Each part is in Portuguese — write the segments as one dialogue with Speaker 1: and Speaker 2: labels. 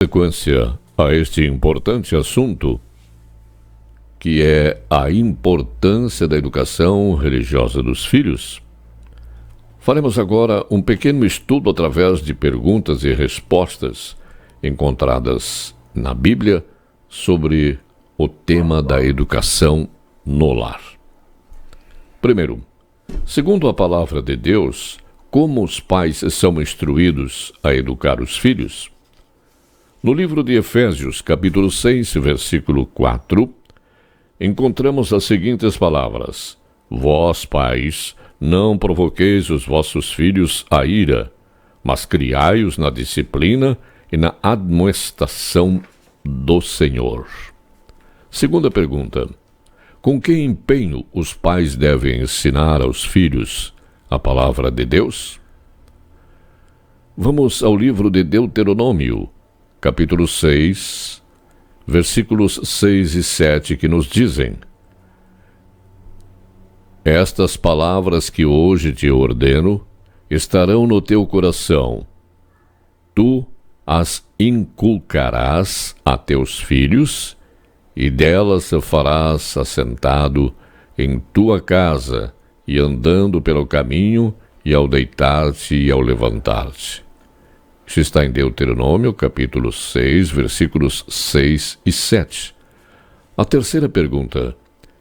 Speaker 1: Sequência a este importante assunto, que é a importância da educação religiosa dos filhos, faremos agora um pequeno estudo através de perguntas e respostas encontradas na Bíblia sobre o tema da educação no lar. Primeiro, segundo a palavra de Deus, como os pais são instruídos a educar os filhos? No livro de Efésios, capítulo 6, versículo 4, encontramos as seguintes palavras: Vós, pais, não provoqueis os vossos filhos a ira, mas criai-os na disciplina e na admoestação do Senhor. Segunda pergunta: com que empenho os pais devem ensinar aos filhos a palavra de Deus? Vamos ao livro de Deuteronômio, capítulo 6, versículos 6 e 7, que nos dizem: Estas palavras que hoje te ordeno estarão no teu coração. Tu as inculcarás a teus filhos, e delas farás assentado em tua casa, e andando pelo caminho, e ao deitar-te e ao levantar-te. Isso está em Deuteronômio, capítulo 6, versículos 6 e 7. A terceira pergunta: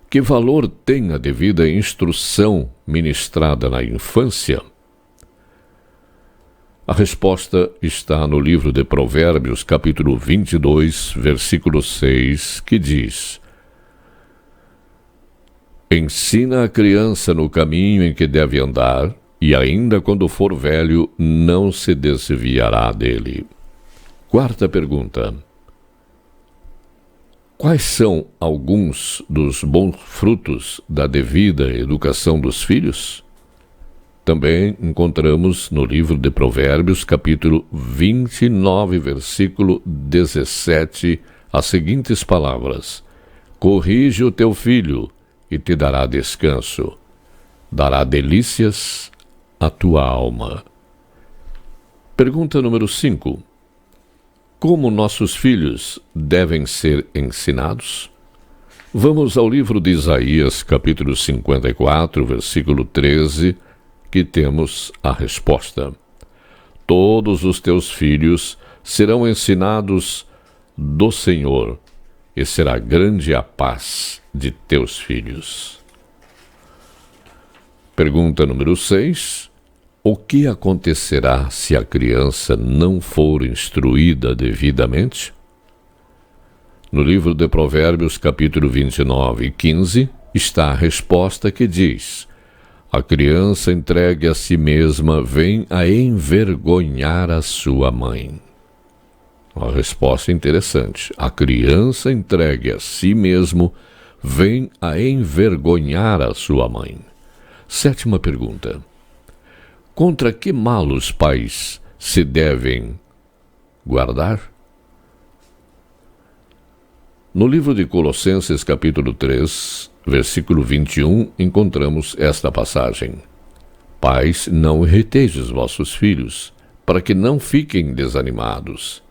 Speaker 1: que valor tem a devida instrução ministrada na infância? A resposta está no livro de Provérbios, capítulo 22, versículo 6, que diz: Ensina a criança no caminho em que deve andar, e ainda quando for velho, não se desviará dele. Quarta pergunta: quais são alguns dos bons frutos da devida educação dos filhos? Também encontramos no livro de Provérbios, capítulo 29, versículo 17, as seguintes palavras: Corrige o teu filho, e te dará descanso, dará delícias a tua alma. Pergunta número 5. Como nossos filhos devem ser ensinados? Vamos ao livro de Isaías, capítulo 54, versículo 13, que temos a resposta: Todos os teus filhos serão ensinados do Senhor, e será grande a paz de teus filhos. Pergunta número 6. O que acontecerá se a criança não for instruída devidamente? No livro de Provérbios, capítulo 29 e 15, está a resposta que diz: A criança entregue a si mesma vem a envergonhar a sua mãe. Uma resposta interessante. A criança entregue a si mesmo vem a envergonhar a sua mãe. Sétima pergunta: contra que mal os pais se devem guardar? No livro de Colossenses, capítulo 3, versículo 21, encontramos esta passagem: Pais, não irriteis os vossos filhos, para que não fiquem desanimados.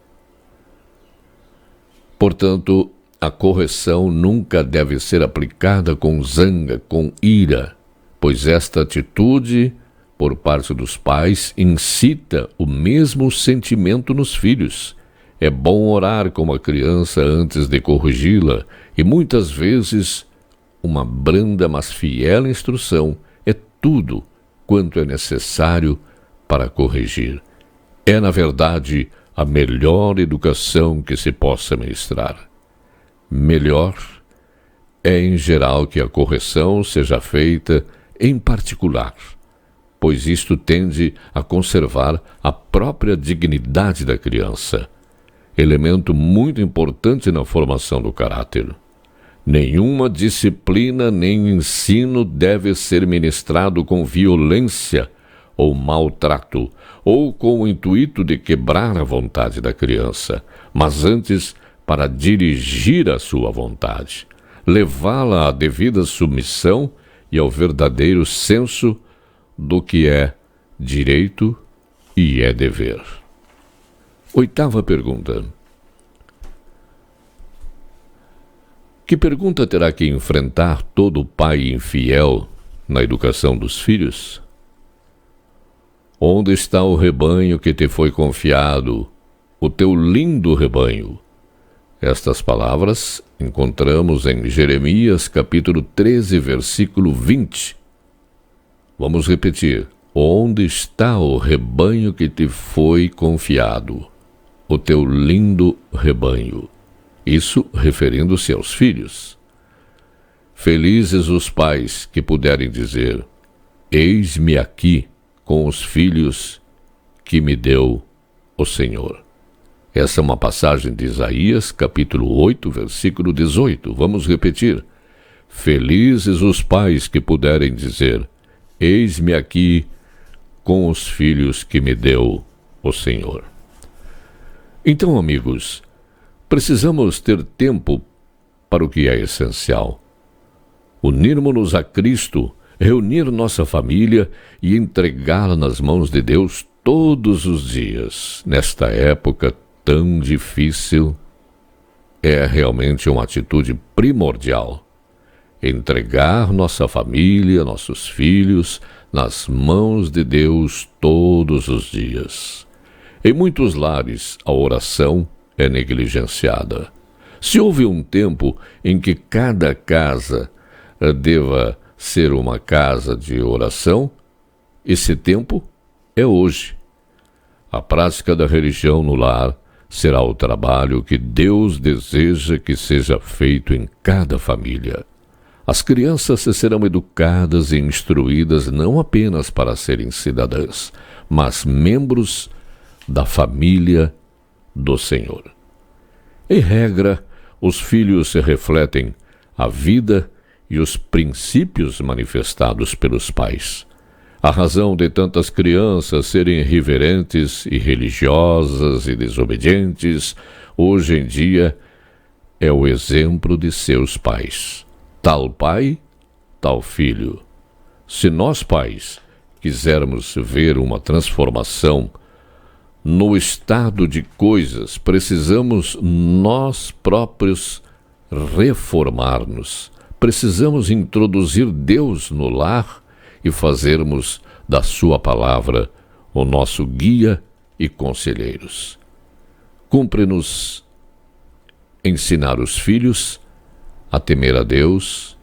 Speaker 1: Portanto, a correção nunca deve ser aplicada com zanga, com ira, pois esta atitude, por parte dos pais, incita o mesmo sentimento nos filhos. É bom orar com a criança antes de corrigi-la, e muitas vezes uma branda mas fiel instrução é tudo quanto é necessário para corrigir. É, na verdade, a melhor educação que se possa ministrar. Melhor é, em geral, que a correção seja feita em particular, pois isto tende a conservar a própria dignidade da criança, elemento muito importante na formação do caráter. Nenhuma disciplina nem ensino deve ser ministrado com violência ou maltrato, ou com o intuito de quebrar a vontade da criança, mas antes para dirigir a sua vontade, levá-la à devida submissão e ao verdadeiro senso do que é direito e é dever. Oitava pergunta: Que pergunta terá que enfrentar todo pai infiel na educação dos filhos? Onde está o rebanho que te foi confiado, o teu lindo rebanho? Estas palavras encontramos em Jeremias capítulo 13, versículo 20. Vamos repetir. Onde está o rebanho que te foi confiado, o teu lindo rebanho? Isso referindo-se aos filhos. Felizes os pais que puderem dizer: eis-me aqui com os filhos que me deu o Senhor. Essa é uma passagem de Isaías, capítulo 8, versículo 18. Vamos repetir. Felizes os pais que puderem dizer: eis-me aqui com os filhos que me deu o Senhor. Então, amigos, precisamos ter tempo para o que é essencial. Unirmos-nos a Cristo, reunir nossa família e entregá-la nas mãos de Deus todos os dias. Nesta época tão difícil, é realmente uma atitude primordial. Entregar nossa família, nossos filhos, nas mãos de Deus todos os dias. Em muitos lares, a oração é negligenciada. Se houve um tempo em que cada casa deva ser uma casa de oração, esse tempo é hoje. A prática da religião no lar será o trabalho que Deus deseja que seja feito em cada família. As crianças serão educadas e instruídas não apenas para serem cidadãs, mas membros da família do Senhor. Em regra, os filhos refletem a vida e os princípios manifestados pelos pais. A razão de tantas crianças serem irreverentes, irreligiosas e desobedientes, hoje em dia, é o exemplo de seus pais. Tal pai, tal filho. Se nós, pais, quisermos ver uma transformação no estado de coisas, precisamos nós próprios reformar-nos. Precisamos introduzir Deus no lar e fazermos da sua palavra o nosso guia e conselheiros. Cumpre-nos ensinar os filhos a temer a Deus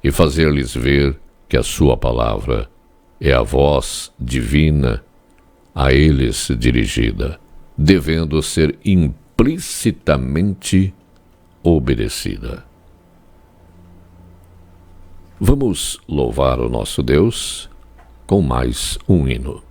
Speaker 1: e fazer-lhes ver que a sua palavra é a voz divina a eles dirigida, devendo ser implicitamente obedecida. Vamos louvar o nosso Deus com mais um hino.